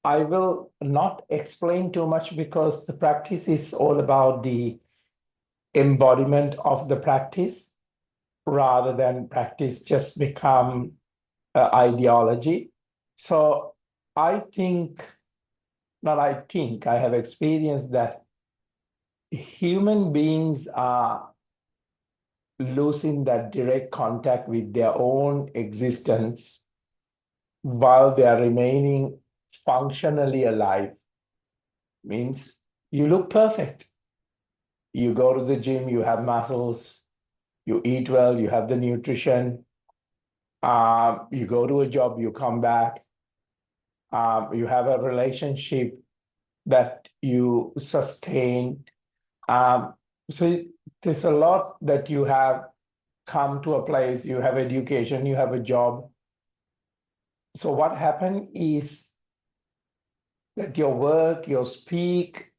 I will not explain too much because the practice is all about the embodiment of the practice rather than practice just become ideology. So I think, not I think, I have experienced that human beings are losing that direct contact with their own existence while they are remaining functionally alive. Means you look perfect. You go to the gym, you have muscles, you eat well, you have the nutrition, you go to a job, you come back, you have a relationship that you sustain. Um, so there's a lot that you have come to a place, you have education, you have a job. So what happened is that your work, your speak,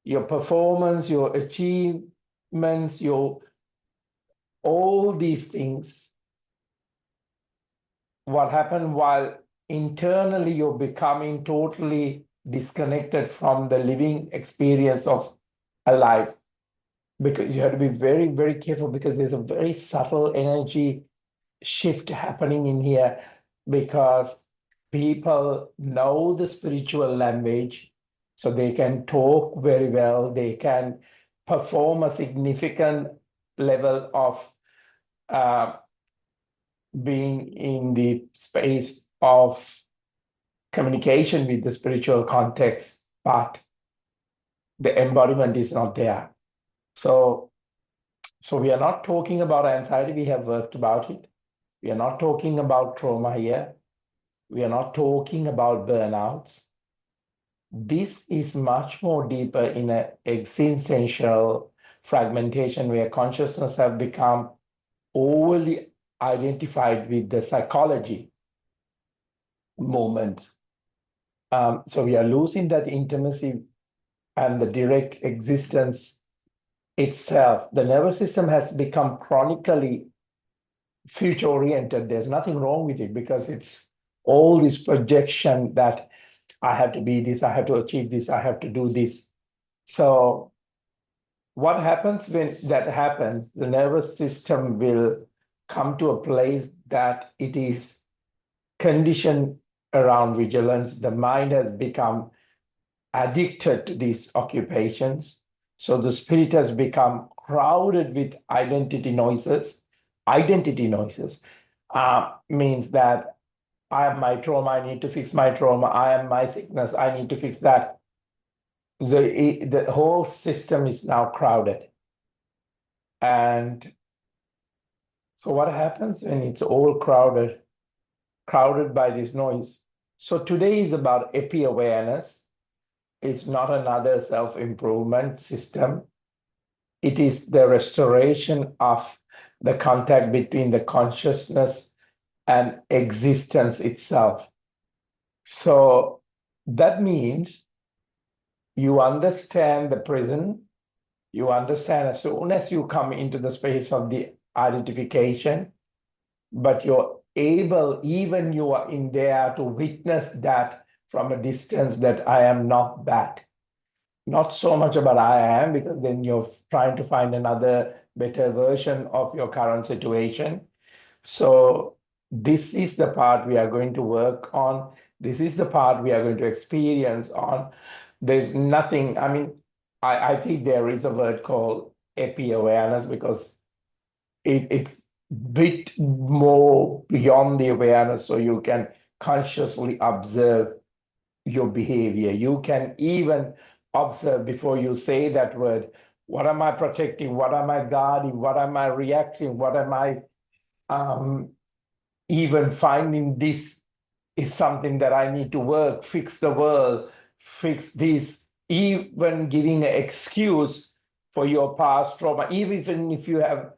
your performance, your achievements, your all these things, what happened while internally you're becoming totally disconnected from the living experience of a life, because you have to be very, very careful because there's a very subtle energy shift happening in here because people know the spiritual language, so they can talk very well, they can perform a significant level of uh, being in the space of communication with the spiritual context, but the embodiment is not there. So, so we are not talking about anxiety, we have worked about it. We are not talking about trauma here. We are not talking about burnouts. This is much more deeper in an existential fragmentation where consciousness have become overly identified with the psychology moments. So we are losing that intimacy and the direct existence itself. The nervous system has become chronically future oriented. There's nothing wrong with it because it's all this projection that I have to be this, I have to achieve this, I have to do this. So what happens when that happens? The nervous system will come to a place that it is conditioned around vigilance. The mind has become addicted to these occupations. So the spirit has become crowded with identity noises. Identity noises means that I am my trauma, I need to fix my trauma. I am my sickness, I need to fix that. The whole system is now crowded. And so what happens when it's all crowded, crowded by this noise? So today is about epi-awareness. It's not another self-improvement system. It is the restoration of the contact between the consciousness and existence itself. So that means you understand the prison, you understand as soon as you come into the space of the identification, but you're able, even you are in there to witness that from a distance, that I am not that. Not so much about I am, because then you're trying to find another better version of your current situation. So this is the part we are going to work on. This is the part we are going to experience on. There's nothing, I mean, I think there is a word called epi-awareness because it's bit more beyond the awareness, so you can consciously observe your behavior. You can even observe before you say that word. What am I protecting? What am I guarding? What am I reacting? What am I even finding this is something that I need to work, fix the world, fix this, even giving an excuse for your past trauma, even if you have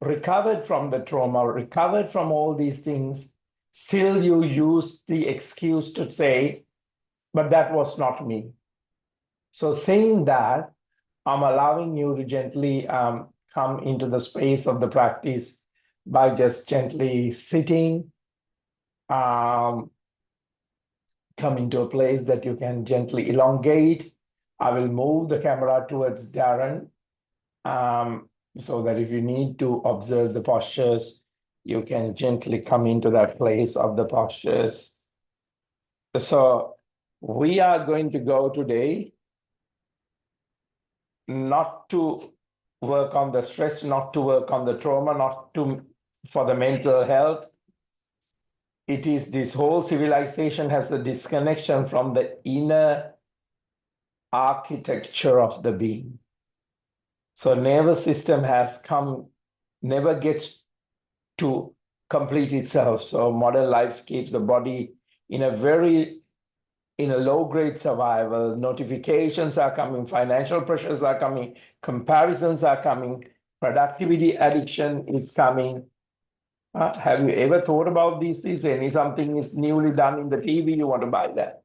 recovered from the trauma, recovered from all these things, still you use the excuse to say, but that was not me. So saying that, I'm allowing you to gently come into the space of the practice by just gently sitting, um, come into a place that you can gently elongate. I will move the camera towards Darren, so that if you need to observe the postures, you can gently come into that place of the postures. So we are going to go today not to work on the stress, not to work on the trauma, not to for the mental health. It is this whole civilization has a disconnection from the inner architecture of the being. So nervous system has never gets to complete itself. So modern life keeps the body in a low-grade survival. Notifications are coming, financial pressures are coming, comparisons are coming, productivity addiction is coming. Have you ever thought about these things? Something is newly done in the TV, you want to buy that.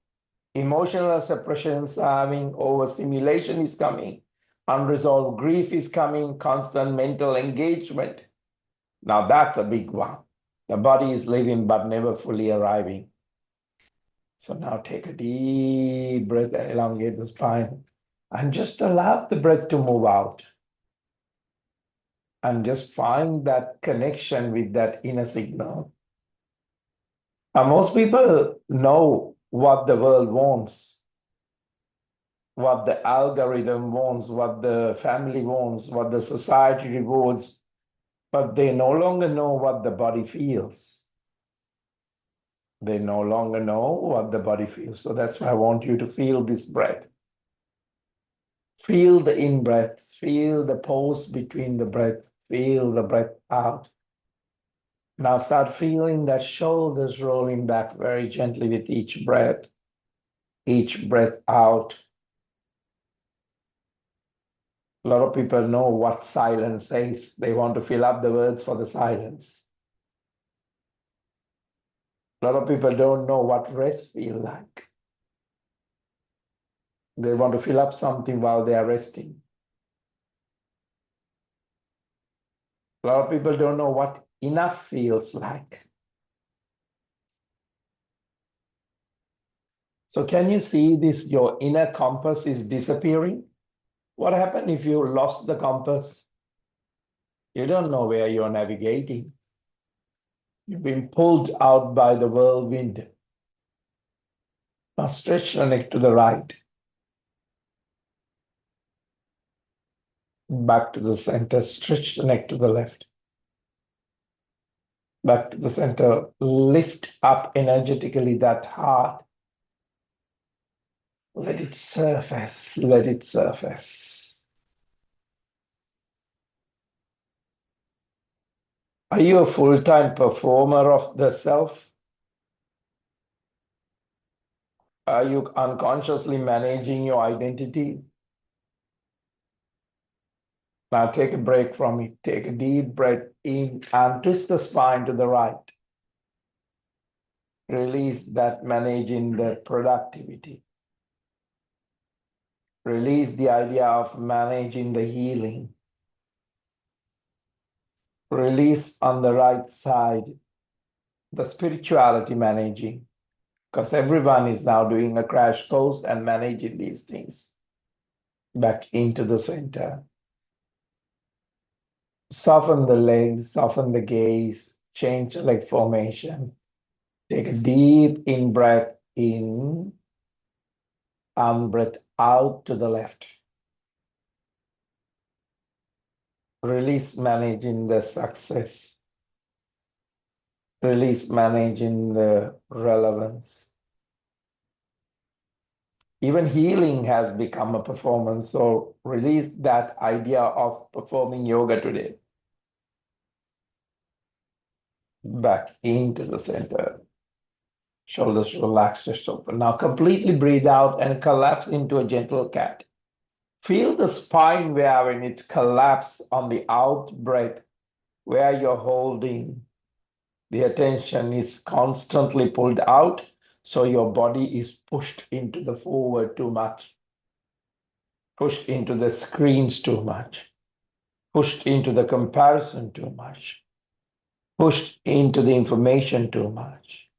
Emotional suppressions are having, overstimulation is coming, unresolved grief is coming, constant mental engagement. Now that's a big one. The body is living but never fully arriving. So now take a deep breath, elongate the spine, and just allow the breath to move out. And just find that connection with that inner signal. Most people know what the world wants, what the algorithm wants, what the family wants, what the society rewards, but they no longer know what the body feels. They no longer know what the body feels. So that's why I want you to feel this breath. Feel the in-breath, feel the pause between the breath, feel the breath out. Now start feeling that shoulders rolling back very gently with each breath out. A lot of people know what silence says. They want to fill up the words for the silence. A lot of people don't know what rest feels like. They want to fill up something while they are resting. A lot of people don't know what enough feels like. So can you see this? Your inner compass is disappearing. What happened if you lost the compass? You don't know where you're navigating. You've been pulled out by the whirlwind. Now stretch the neck to the right. Back to the center. Stretch the neck to the left. Back to the center. Lift up energetically that heart. Let it surface. Let it surface. Are you a full-time performer of the self? Are you unconsciously managing your identity? Now take a break from it. Take a deep breath in and twist the spine to the right. Release that managing the productivity. Release the idea of managing the healing. Release on the right side the spirituality managing, because everyone is now doing a crash course and managing these things. Back into the center. Soften the legs, soften the gaze, change the leg formation. Take a deep in-breath in, and breath out to the left. Release managing the success. Release managing the relevance. Even healing has become a performance, so release that idea of performing yoga today. Back into the center. Shoulders relaxed, just open. Now completely breathe out and collapse into a gentle cat. Feel the spine where when it collapses on the out breath, where you're holding. The attention is constantly pulled out, so your body is pushed into the forward too much, pushed into the screens too much, pushed into the comparison too much, pushed into the information too much.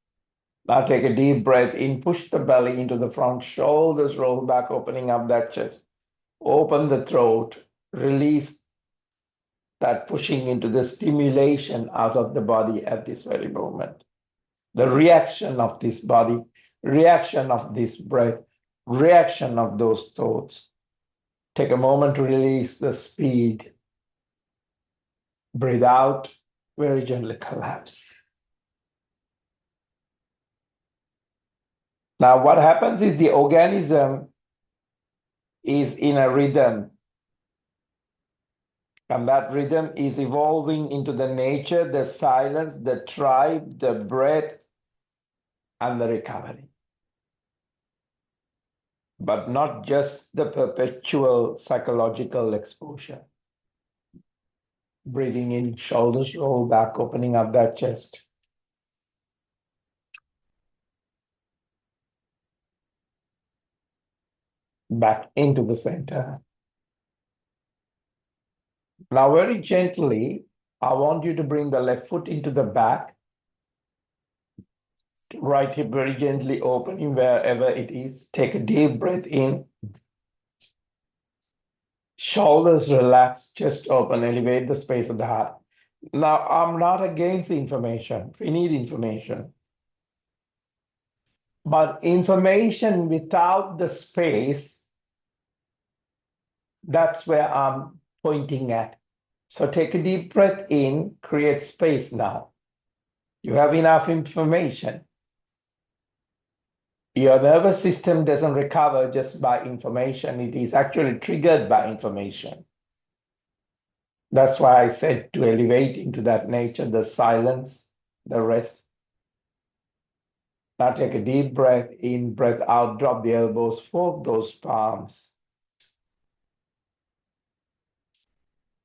Now take a deep breath in, push the belly into the front, shoulders roll back, opening up that chest. Open the throat, release that pushing into the stimulation out of the body at this very moment. The reaction of this body, reaction of this breath, reaction of those thoughts. Take a moment to release the speed. Breathe out, very gently collapse. Now, what happens is the organism is in a rhythm, and that rhythm is evolving into the nature, the silence, the tribe, the breath, and the recovery. But not just the perpetual psychological exposure. Breathing in, shoulders roll back, opening up that chest. Back into the center. Now, very gently, I want you to bring the left foot into the back. Right hip very gently opening wherever it is. Take a deep breath in. Shoulders relax, chest open, elevate the space of the heart. Now, I'm not against information. We need information. But information without the space, that's where I'm pointing at. So take a deep breath in, create space now. You have enough information. Your nervous system doesn't recover just by information. It is actually triggered by information. That's why I said to elevate into that nature, the silence, the rest. Now take a deep breath in, breath out, drop the elbows, fold those palms.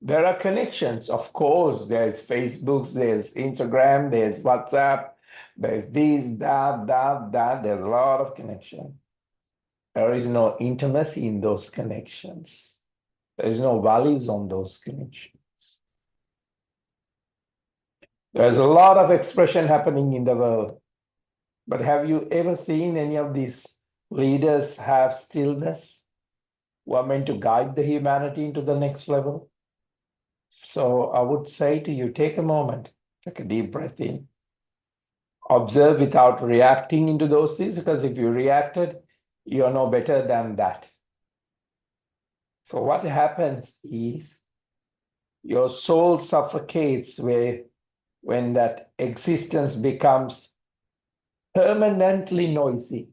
There are connections, of course. There's Facebook, there's Instagram, there's WhatsApp, there's this, that. There's a lot of connection. There is no intimacy in those connections. There is no values on those connections. There's a lot of expression happening in the world. But have you ever seen any of these leaders have stillness who are meant to guide the humanity into the next level? So I would say to you, take a moment, take a deep breath in, observe without reacting into those things, because if you reacted, you're no better than that. So what happens is your soul suffocates when that existence becomes permanently noisy.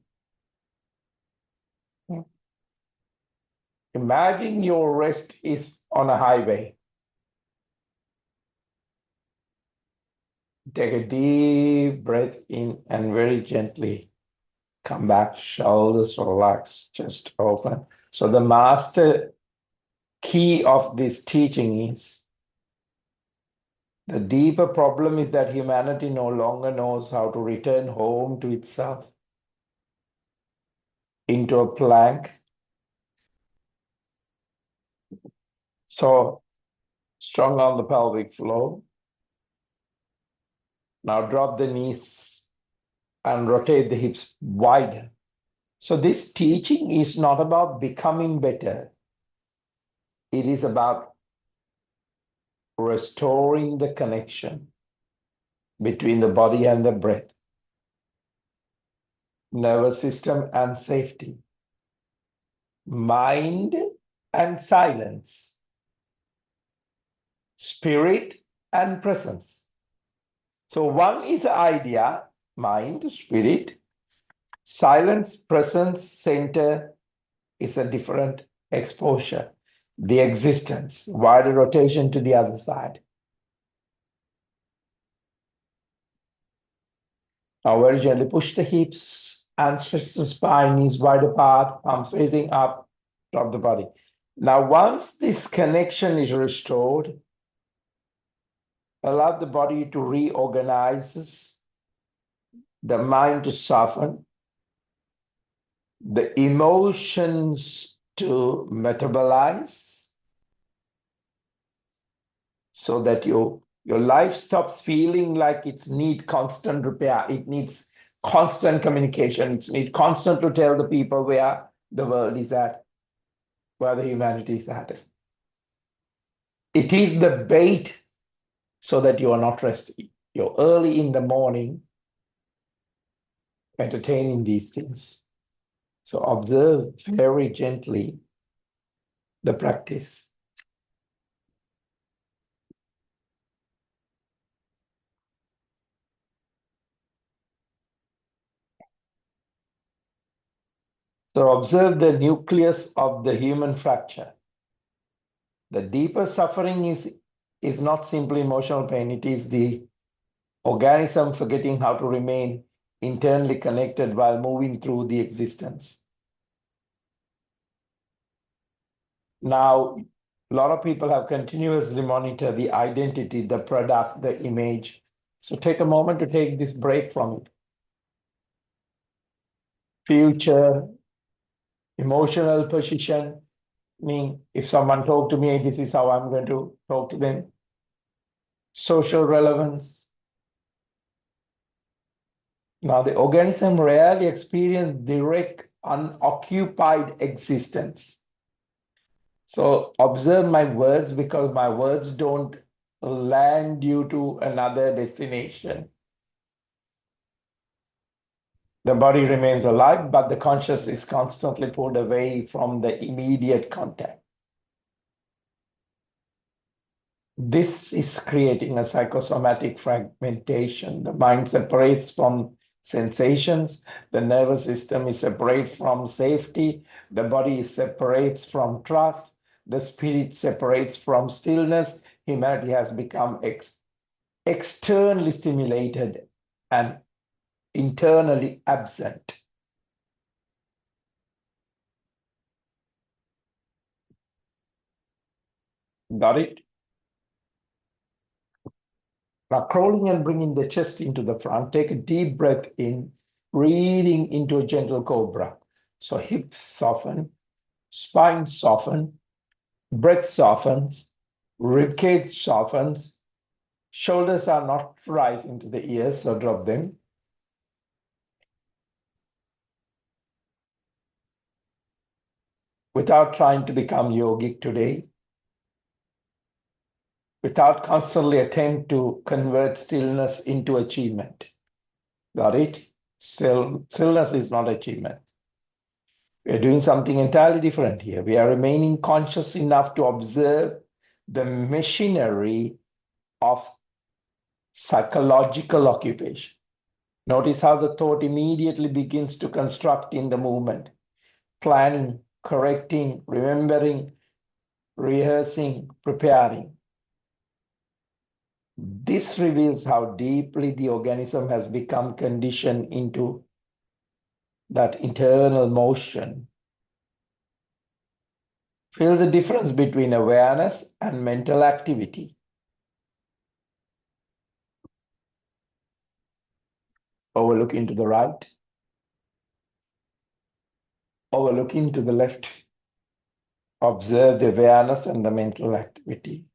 Imagine your rest is on a highway. Take a deep breath in and very gently come back, shoulders relaxed, chest open. So the master key of this teaching is the deeper problem is that humanity no longer knows how to return home to itself, into a plank. So strong on the pelvic floor. Now drop the knees and rotate the hips wider. So this teaching is not about becoming better. It is about restoring the connection between the body and the breath, nervous system and safety, mind and silence, spirit and presence. So one is idea, mind, spirit. Silence, presence, center is a different exposure. The existence, wider rotation to the other side. Now very gently push the hips and stretch the spine, knees wide apart, palms facing up, drop the body. Now once this connection is restored, allow the body to reorganize, the mind to soften, the emotions to metabolize, so that your life stops feeling like it needs constant repair. It needs constant communication. It's need constant to tell the people where the world is at, where the humanity is at. It is the bait so that you are not resting. You're early in the morning entertaining these things. So observe very gently the practice. So observe the nucleus of the human fracture. The deeper suffering is not simply emotional pain, it is the organism forgetting how to remain internally connected while moving through the existence. Now, a lot of people have continuously monitored the identity, the product, the image. So take a moment to take this break from it. Future, emotional position, mean if someone talk to me, this is how I'm going to talk to them. Social relevance. Now, the organism rarely experience direct unoccupied existence. So observe my words because my words don't land you to another destination. The body remains alive, but the conscious is constantly pulled away from the immediate contact. This is creating a psychosomatic fragmentation. The mind separates from sensations, the nervous system is separate from safety, the body separates from trust, the spirit separates from stillness. Humanity has become externally stimulated and internally absent. Got it? Now, crawling and bringing the chest into the front, take a deep breath in, breathing into a gentle cobra. So hips soften, spine soften, breath softens, ribcage softens, shoulders are not rising to the ears, so drop them. Without trying to become yogic today, without constantly attempt to convert stillness into achievement. Got it? Stillness is not achievement. We are doing something entirely different here. We are remaining conscious enough to observe the machinery of psychological occupation. Notice how the thought immediately begins to construct in the movement, planning, correcting, remembering, rehearsing, preparing. This reveals how deeply the organism has become conditioned into that internal motion. Feel the difference between awareness and mental activity. Overlooking to the right, overlooking to the left. Observe the awareness and the mental activity.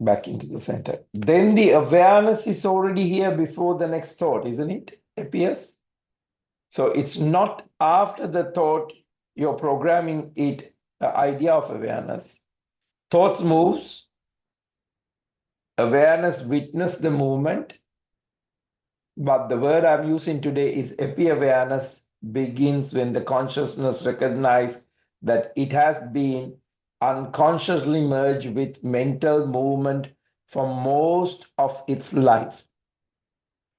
Back into the center. Then the awareness is already here before the next thought, isn't it? Appears. So it's not after the thought you're programming it, the idea of awareness. Thoughts moves, awareness witness the movement, but the word I'm using today is epi-awareness begins when the consciousness recognizes that it has been unconsciously merged with mental movement for most of its life.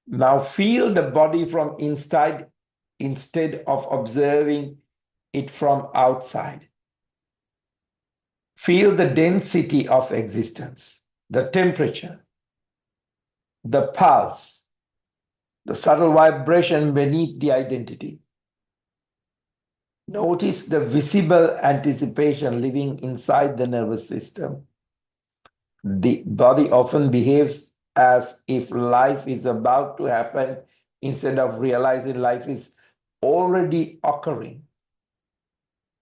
Now feel the body from inside instead of observing it from outside. Feel the density of existence, the temperature, the pulse, the subtle vibration beneath the identity. Notice the visible anticipation living inside the nervous system. The body often behaves as if life is about to happen instead of realizing life is already occurring.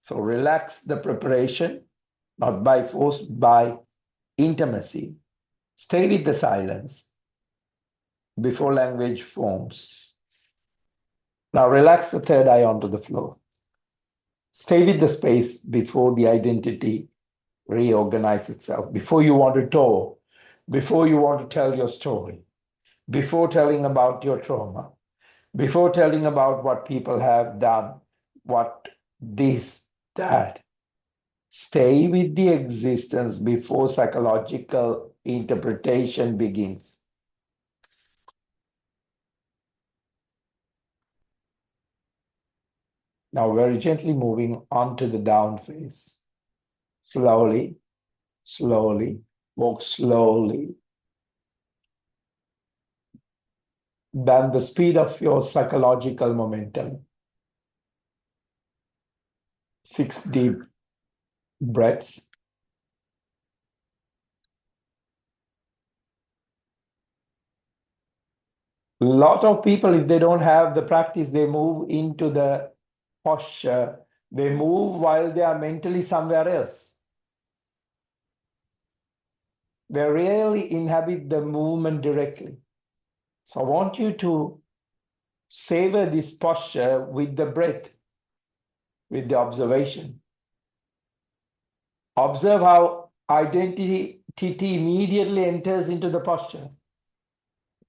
So relax the preparation, not by force, by intimacy. Stay with the silence. before language forms. Now relax the third eye onto the floor. Stay with the space before the identity reorganize itself, before you want to talk, before you want to tell your story, before telling about your trauma, before telling about what people have done, what this, that. Stay with the existence before psychological interpretation begins. Now, very gently moving onto the down face. Slowly, slowly, walk slowly. Then the speed of your psychological momentum. 6 deep breaths. A lot of people, if they don't have the practice, they move into the posture. They move while they are mentally somewhere else. They rarely inhabit the movement directly. So I want you to savor this posture with the breath, with the observation. Observe how identity immediately enters into the posture.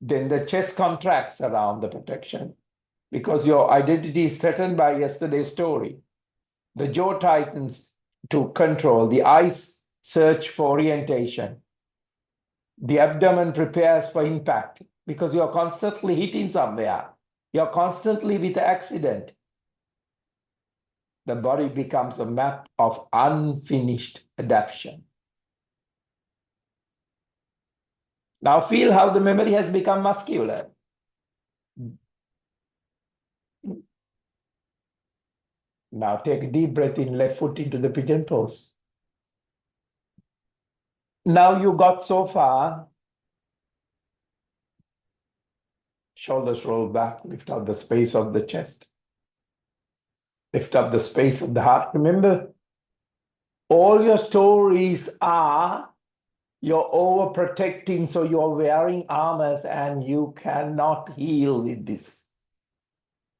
Then the chest contracts around the protection because your identity is threatened by yesterday's story. The jaw tightens to control. The eyes search for orientation. The abdomen prepares for impact because you're constantly hitting somewhere. You're constantly with the accident. The body becomes a map of unfinished adaptation. Now feel how the memory has become muscular. Now take a deep breath in, left foot into the pigeon pose. Now you got so far. Shoulders roll back, lift up the space of the chest. Lift up the space of the heart. Remember, all your stories are you're overprotecting, so you're wearing armors and you cannot heal with this.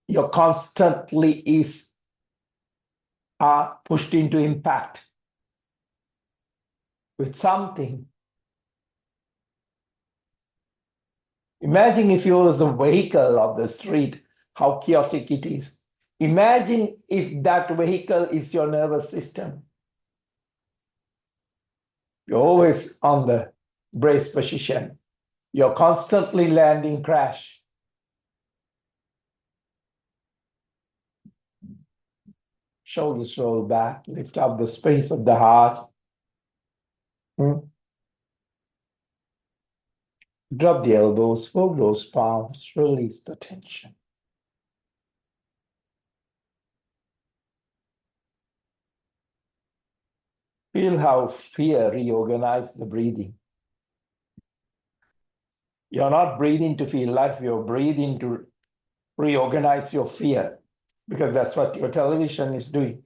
You're constantly are pushed into impact with something. Imagine if you was the vehicle of the street, how chaotic it is. Imagine if that vehicle is your nervous system. You're always on the brace position. You're constantly landing crash. Shoulders roll back, lift up the space of the heart. Drop the elbows, fold those palms, release the tension. Feel how fear reorganizes the breathing. You're not breathing to feel life, you're breathing to reorganize your fear, because that's what your television is doing.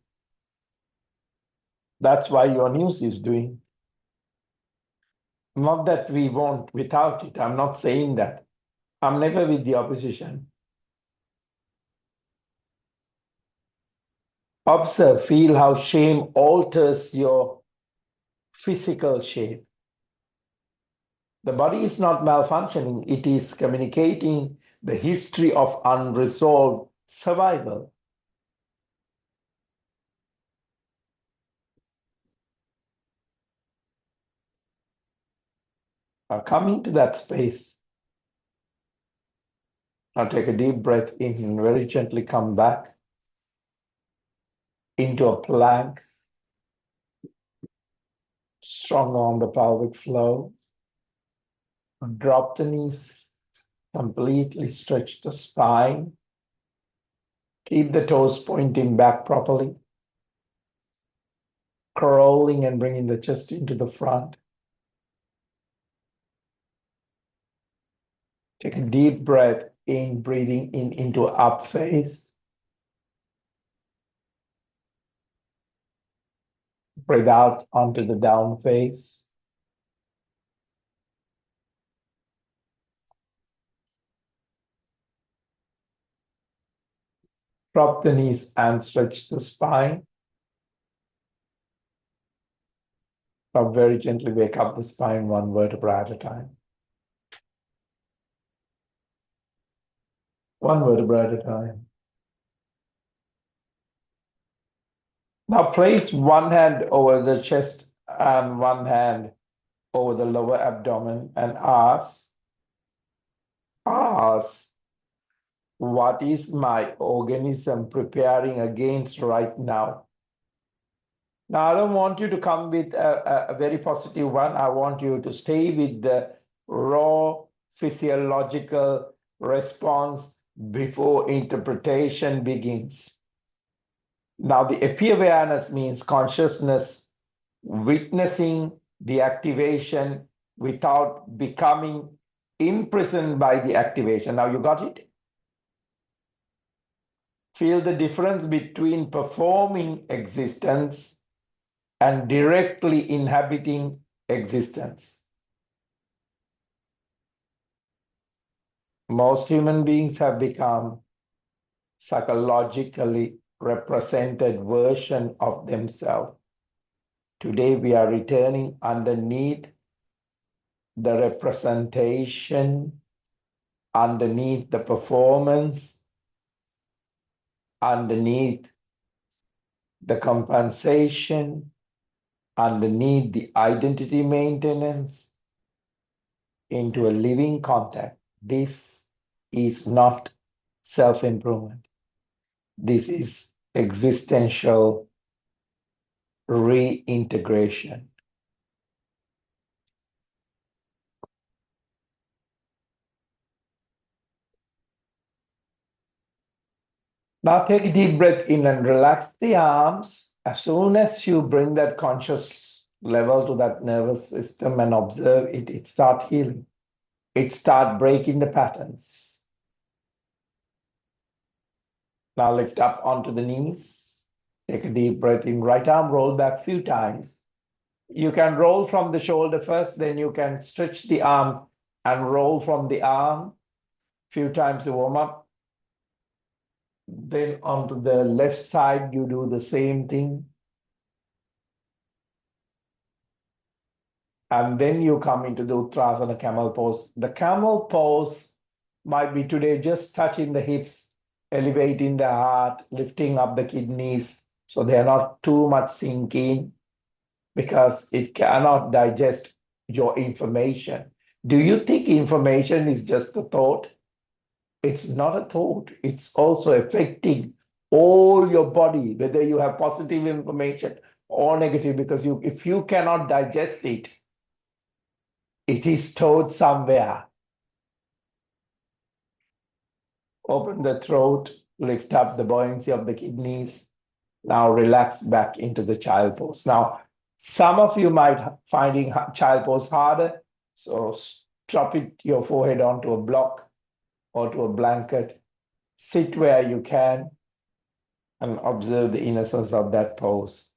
That's why your news is doing. Not that we won't without it. I'm not saying that. I'm never with the opposition. Observe, feel how shame alters your physical shape. The body is not malfunctioning, it is communicating the history of unresolved survival. Now come into that space. Now take a deep breath in and very gently come back into a plank. Strong on the pelvic floor. Drop the knees, completely stretch the spine. Keep the toes pointing back properly. Crawling and bringing the chest into the front. Take a deep breath in, breathing in into up face. Breathe out onto the down face. Drop the knees and stretch the spine. Now very gently wake up the spine one vertebra at a time. One vertebra at a time. Now place one hand over the chest and one hand over the lower abdomen and ask, what is my organism preparing against right now? Now, I don't want you to come with a very positive one. I want you to stay with the raw physiological response before interpretation begins. Now, the epi-awareness means consciousness witnessing the activation without becoming imprisoned by the activation. Now, you got it? Feel the difference between performing existence and directly inhabiting existence. Most human beings have become psychologically represented version of themselves. Today we are returning underneath the representation, underneath the performance, underneath the compensation, underneath the identity maintenance, into a living contact. This is not self-improvement. This is existential reintegration. Now take a deep breath in and relax the arms. As soon as you bring that conscious level to that nervous system and observe it, it starts healing. It starts breaking the patterns. Now lift up onto the knees. Take a deep breath in. Right arm, roll back a few times. You can roll from the shoulder first, then you can stretch the arm and roll from the arm a few times to warm up. Then onto the left side, you do the same thing. And then you come into the Uttanasana camel pose. The camel pose might be today just touching the hips, elevating the heart, lifting up the kidneys so they are not too much sinking because it cannot digest your information. Do you think information is just a thought? It's not a thought. It's also affecting all your body, whether you have positive information or negative, because if you cannot digest it, it is stored somewhere. Open the throat, lift up the buoyancy of the kidneys. Now relax back into the child pose. Now, some of you might finding child pose harder, so drop your forehead onto a block or to a blanket. Sit where you can and observe the innocence of that pose.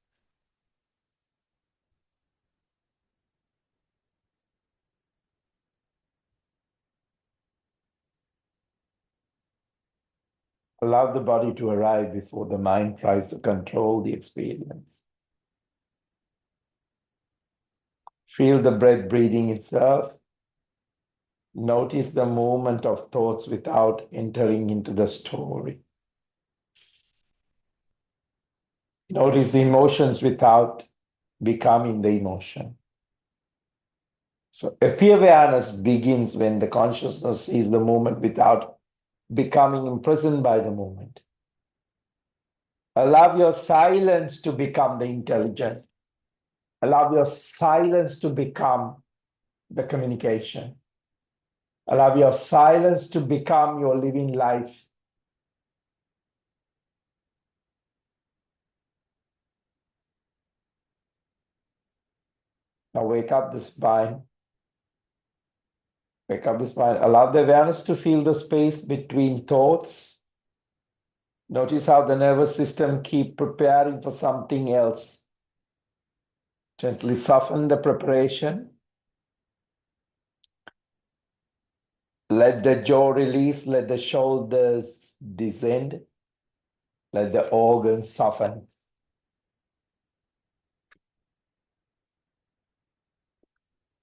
Allow the body to arrive before the mind tries to control the experience. Feel the breath breathing itself. Notice the movement of thoughts without entering into the story. Notice the emotions without becoming the emotion. So awareness begins when the consciousness sees the moment without becoming imprisoned by the moment. Allow your silence to become the intelligence. Allow your silence to become the communication. Allow your silence to become your living life. Now wake up the spine. Wake up the spine. Allow the awareness to feel the space between thoughts. Notice how the nervous system keeps preparing for something else. Gently soften the preparation. Let the jaw release, let the shoulders descend. Let the organs soften.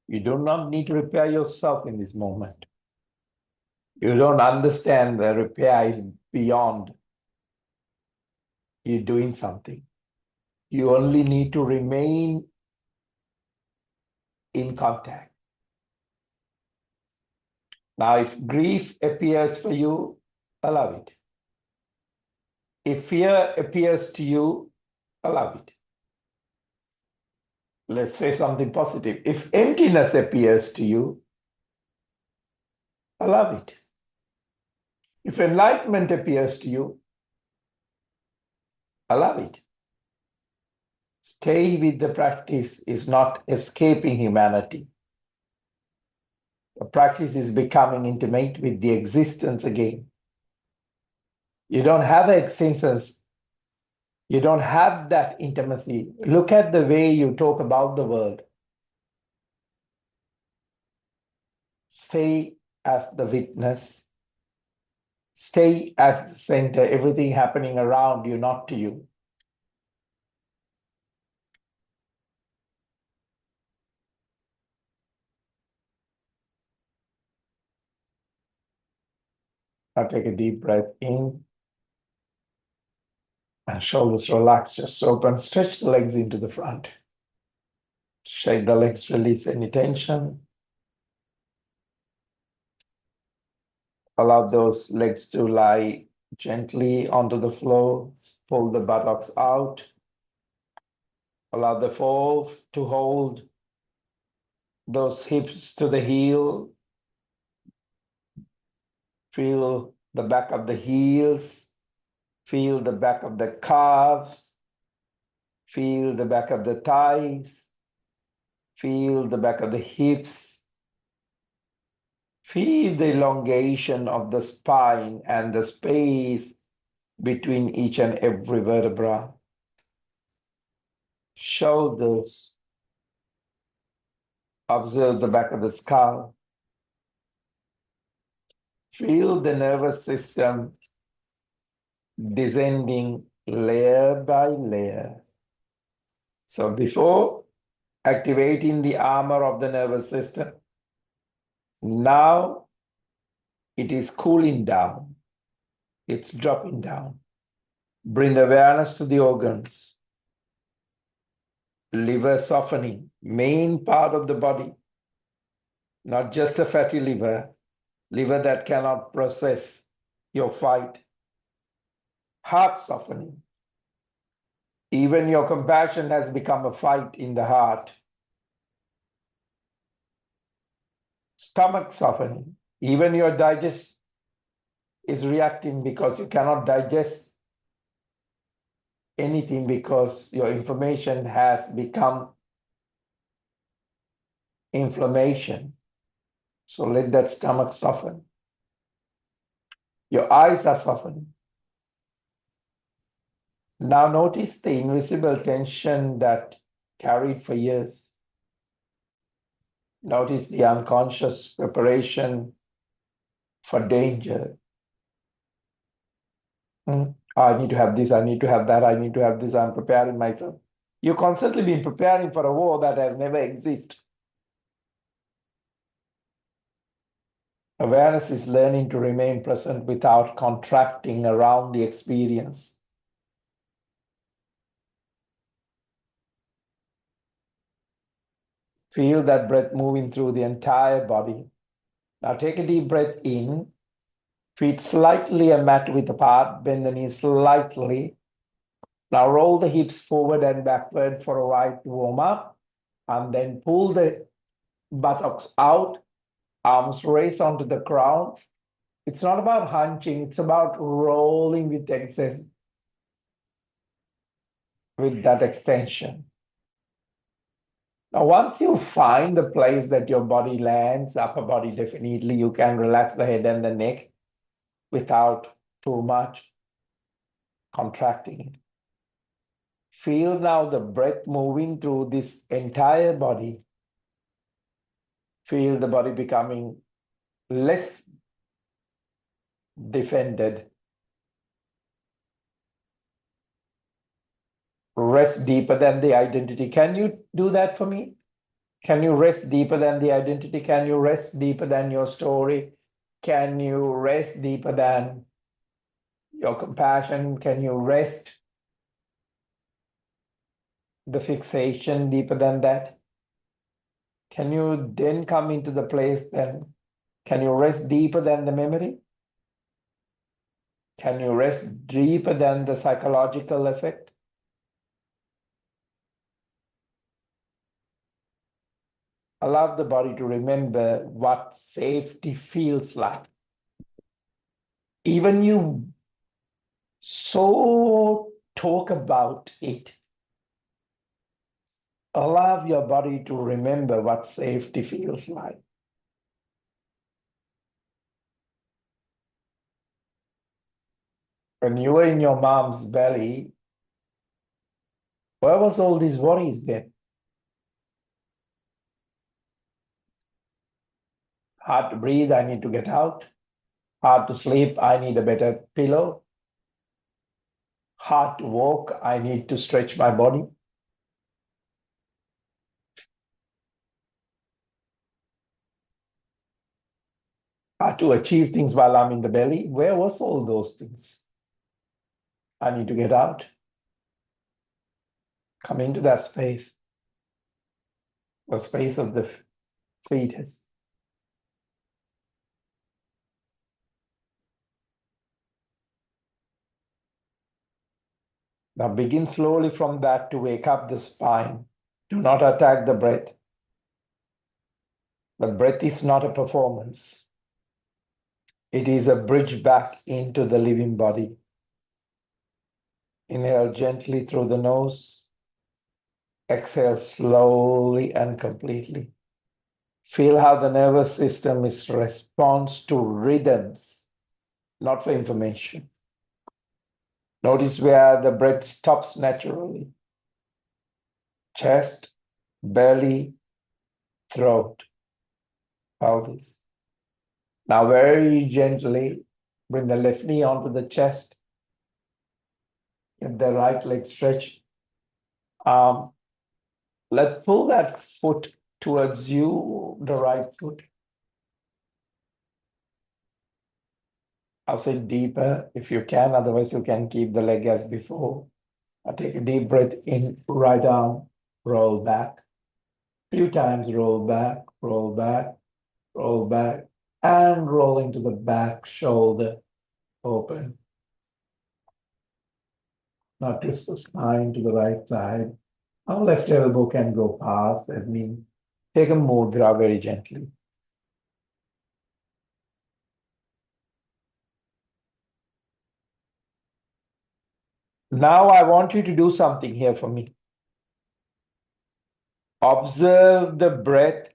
You do not need to repair yourself in this moment. You don't understand the repair is beyond you doing something. You only need to remain in contact. Now, if grief appears for you, allow it. If fear appears to you, allow it. Let's say something positive. If emptiness appears to you, allow it. If enlightenment appears to you, allow it. Stay with the practice is not escaping humanity. The practice is becoming intimate with the existence again. You don't have existence. You don't have that intimacy. Look at the way you talk about the world. Stay as the witness. Stay as the center, everything happening around you, not to you. Now take a deep breath in and shoulders relax, just open, stretch the legs into the front. Shake the legs, release any tension. Allow those legs to lie gently onto the floor. Pull the buttocks out. Allow the fold to hold those hips to the heel. Feel the back of the heels. Feel the back of the calves. Feel the back of the thighs. Feel the back of the hips. Feel the elongation of the spine and the space between each and every vertebra. Shoulders. Observe the back of the skull. Feel the nervous system descending layer by layer. So before activating the armor of the nervous system, now it is cooling down. It's dropping down. Bring awareness to the organs. Liver softening, main part of the body, not just a fatty liver that cannot process your fight. Heart softening. Even your compassion has become a fight in the heart. Stomach softening. Even your digest is reacting because you cannot digest anything because your information has become inflammation. So let that stomach soften. Your eyes are softening. Now notice the invisible tension that carried for years. Notice the unconscious preparation for danger. I need to have this, I need to have that, I need to have this, I'm preparing myself. You've constantly been preparing for a war that has never existed. Awareness is learning to remain present without contracting around the experience. Feel that breath moving through the entire body. Now take a deep breath in. Feet slightly a mat width apart. Bend the knees slightly. Now roll the hips forward and backward for a while to warm up. And then pull the buttocks out. Arms raise onto the ground. It's not about hunching. It's about rolling with that extension. Now, once you find the place that your body lands, upper body definitely, you can relax the head and the neck without too much contracting. Feel now the breath moving through this entire body. Feel the body becoming less defended. rest deeper than the identity. Can you do that for me? Can you rest deeper than the identity? Can you rest deeper than your story? Can you rest deeper than your compassion? Can you rest the fixation deeper than that? Can you then come into the place then? Can you rest deeper than the memory? Can you rest deeper than the psychological effect? Allow the body to remember what safety feels like. Even you so talk about it, allow your body to remember what safety feels like. When you were in your mom's belly, where was all these worries then? Hard to breathe, I need to get out. Hard to sleep, I need a better pillow. Hard to walk, I need to stretch my body. Hard to achieve things while I'm in the belly. Where was all those things? I need to get out. Come into that space, the space of the fetus. Now begin slowly from that to wake up the spine. Do not attack the breath. The breath is not a performance. It is a bridge back into the living body. Inhale gently through the nose. Exhale slowly and completely. Feel how the nervous system is responds to rhythms, not for information. Notice where the breath stops naturally. Chest, belly, throat, pelvis. Now very gently bring the left knee onto the chest. Get the right leg stretched. Let's pull that foot towards you, the right foot. I'll say deeper if you can, otherwise you can keep the leg as before. I'll take a deep breath in, right arm, roll back. Few times, roll back, roll back, roll back, and roll into the back shoulder, open. Now twist the spine to the right side. Our left elbow can go past, that means take a mudra very gently. Now I want you to do something here for me. Observe the breath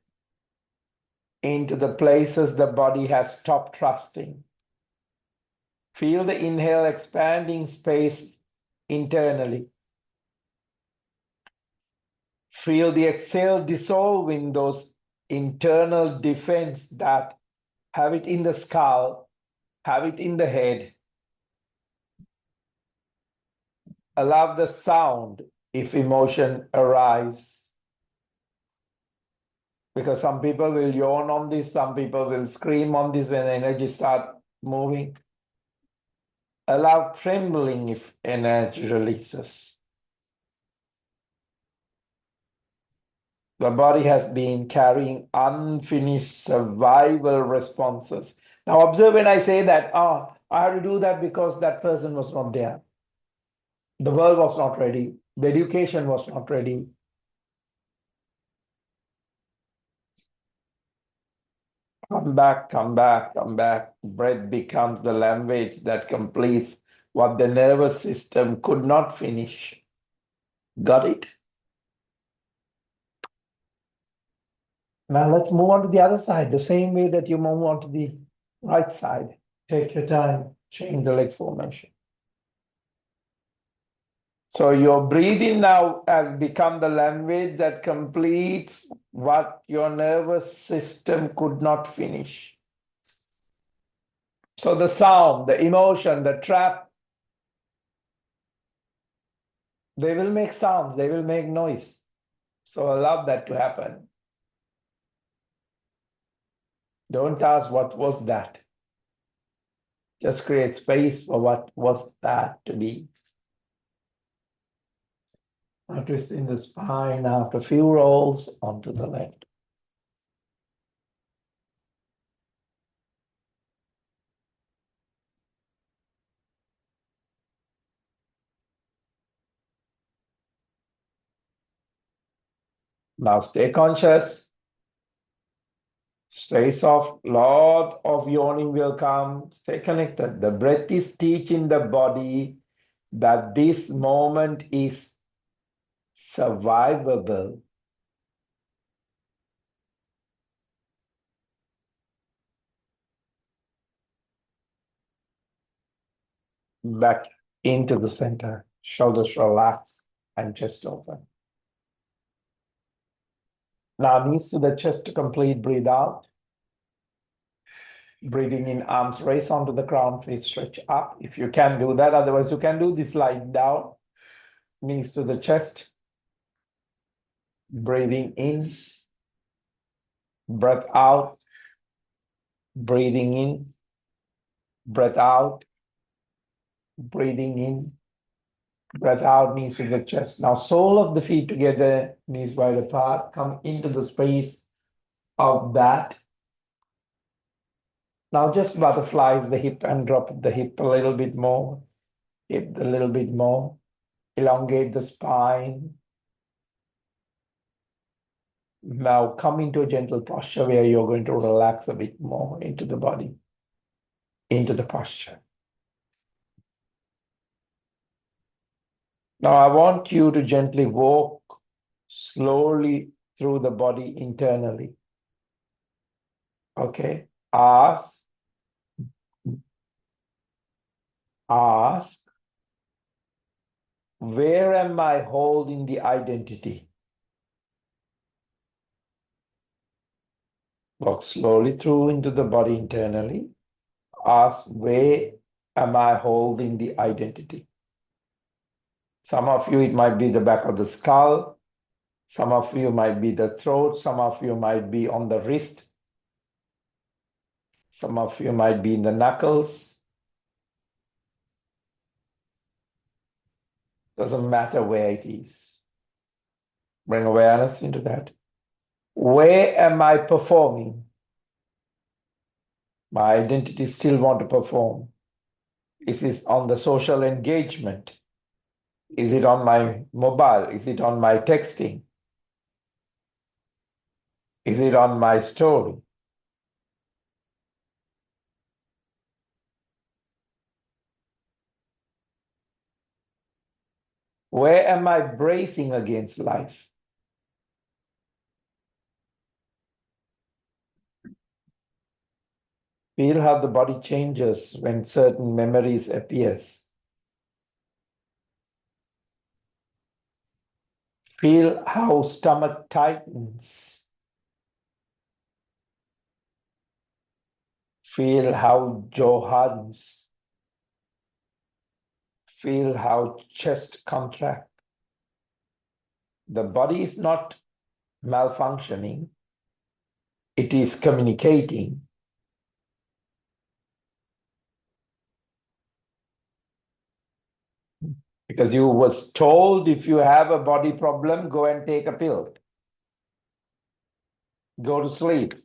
into the places the body has stopped trusting. Feel the inhale expanding space internally. Feel the exhale dissolving those internal defense that have it in the skull, have it in the head. Allow the sound if emotion arise. Because some people will yawn on this, some people will scream on this when energy starts moving. Allow trembling if energy releases. The body has been carrying unfinished survival responses. Now observe when I say that, I had to do that because that person was not there. The world was not ready. The education was not ready. Come back, come back, come back. Breath becomes the language that completes what the nervous system could not finish. Got it? Now let's move on to the other side, the same way that you move on to the right side. Take your time, change the leg formation. So your breathing now has become the language that completes what your nervous system could not finish. So the sound, the emotion, the trap They will make sounds, they will make noise. So allow that to happen. Don't ask what was that. Just create space for what was that to be. Now twist in the spine after a few rolls onto the left. Now stay conscious. Stay soft. Lot of yawning will come. Stay connected. The breath is teaching the body that this moment is survivable. Back into the center. Shoulders relax and chest open. Now knees to the chest to complete. Breathe out. Breathing in, arms raise onto the ground, face stretch up. If you can do that, otherwise you can do this lying down. Knees to the chest. Breathing in. Breath out. Breathing in. Breath out. Breathing in. Breath out, knees to the chest. Now sole of the feet together, knees wide apart. Come into the space of that. Now just butterflies the hip and drop the hip a little bit more. Hip a little bit more. Elongate the spine. Now come into a gentle posture where you're going to relax a bit more into the body, into the posture. Now I want you to gently walk slowly through the body internally. Okay? Ask, where am I holding the identity? Walk slowly through into the body internally. Ask, where am I holding the identity? Some of you, it might be the back of the skull. Some of you might be the throat. Some of you might be on the wrist. Some of you might be in the knuckles. Doesn't matter where it is. Bring awareness into that. Where am I performing? My identity still want to perform. Is it on the social engagement? Is it on my mobile? Is it on my texting? Is it on my story? Where am I bracing against life? Feel how the body changes when certain memories appears. Feel how stomach tightens. Feel how jaw hardens. Feel how chest contracts. The body is not malfunctioning. It is communicating. Because you was told if you have a body problem, go and take a pill. Go to sleep.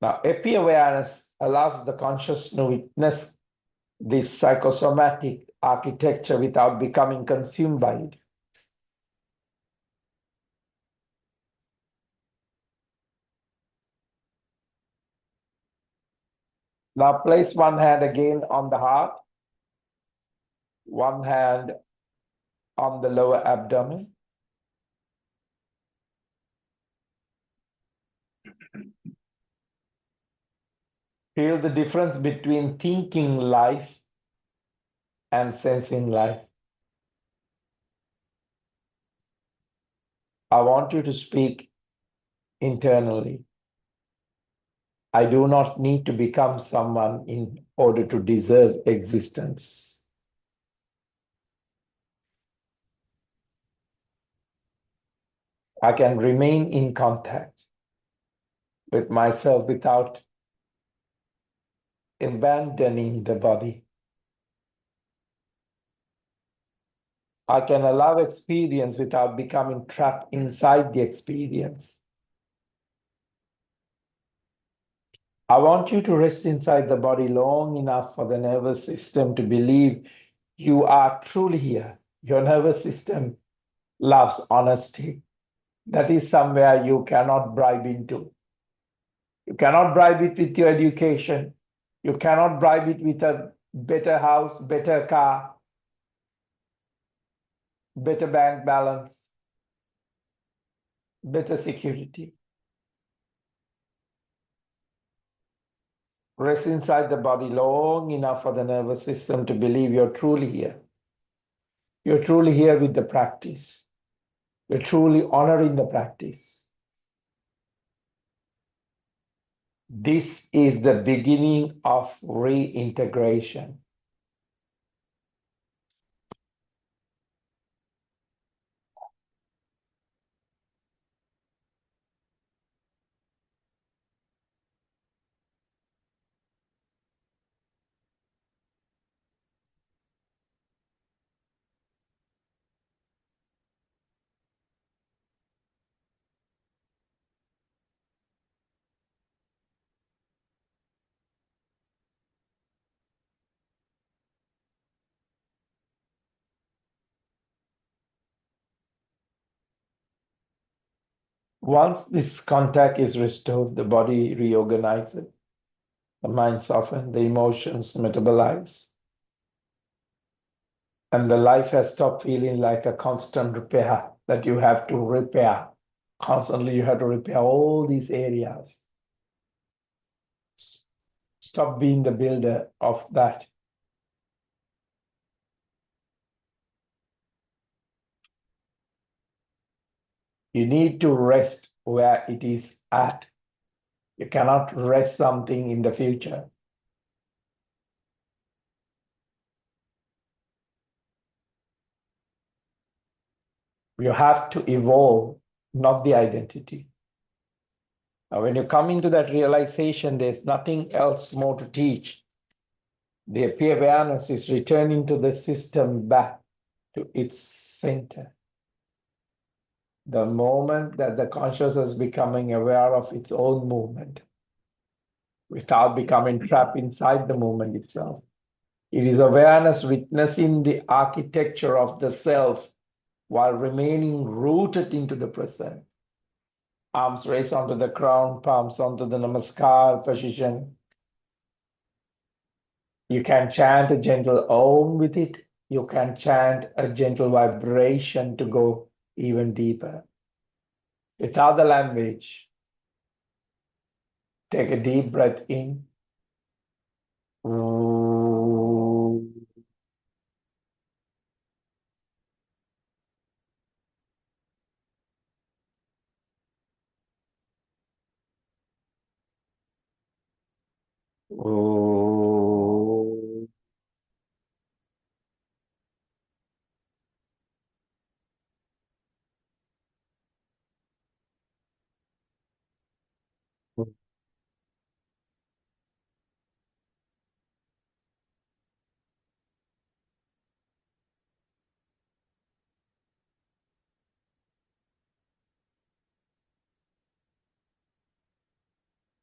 Now, epi awareness allows the conscious to witness this psychosomatic architecture without becoming consumed by it. Now place one hand again on the heart, one hand on the lower abdomen. Feel the difference between thinking life and sensing life. I want you to speak internally. I do not need to become someone in order to deserve existence. I can remain in contact with myself without abandoning the body. I can allow experience without becoming trapped inside the experience. I want you to rest inside the body long enough for the nervous system to believe you are truly here. Your nervous system loves honesty. That is somewhere you cannot bribe into. You cannot bribe it with your education. You cannot bribe it with a better house, better car, better bank balance, better security. Rest inside the body long enough for the nervous system to believe you're truly here. You're truly here with the practice. You're truly honoring the practice. This is the beginning of reintegration. Once this contact is restored, the body reorganizes, the mind softens, the emotions metabolize, and the life has stopped feeling like a constant repair that you have to repair. Constantly, you have to repair all these areas. Stop being the builder of that. You need to rest where it is at. You cannot rest something in the future. You have to evolve, not the identity. Now, when you come into that realization, there's nothing else more to teach. The awareness is returning to the system back to its center. The moment that the consciousness is becoming aware of its own movement, without becoming trapped inside the movement itself. It is awareness witnessing the architecture of the self while remaining rooted into the present. Arms raised onto the crown, palms onto the namaskar position. You can chant a gentle om with it. You can chant a gentle vibration to go even deeper. Without the language, take a deep breath in.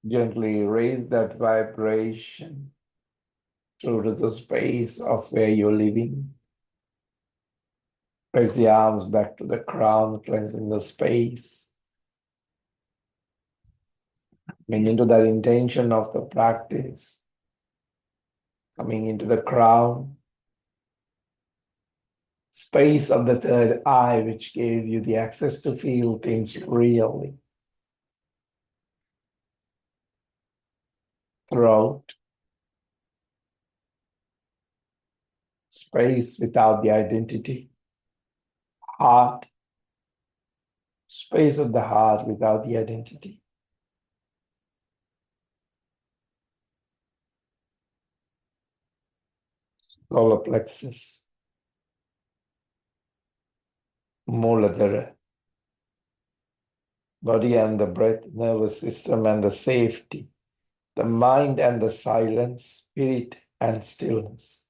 Gently raise that vibration through to the space of where you're living. Raise the arms back to the crown, cleansing the space. Coming into that intention of the practice. Coming into the crown. Space of the third eye, which gave you the access to feel things really. Throat. Space without the identity. Heart. Space of the heart without the identity. Solar plexus. Muladhara. body and the breath, nervous system and the safety, the mind and the silence, spirit and stillness.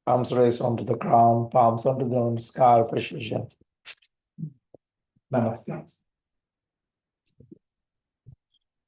Arms raised onto the ground, palms onto the namaskar position. Namaste.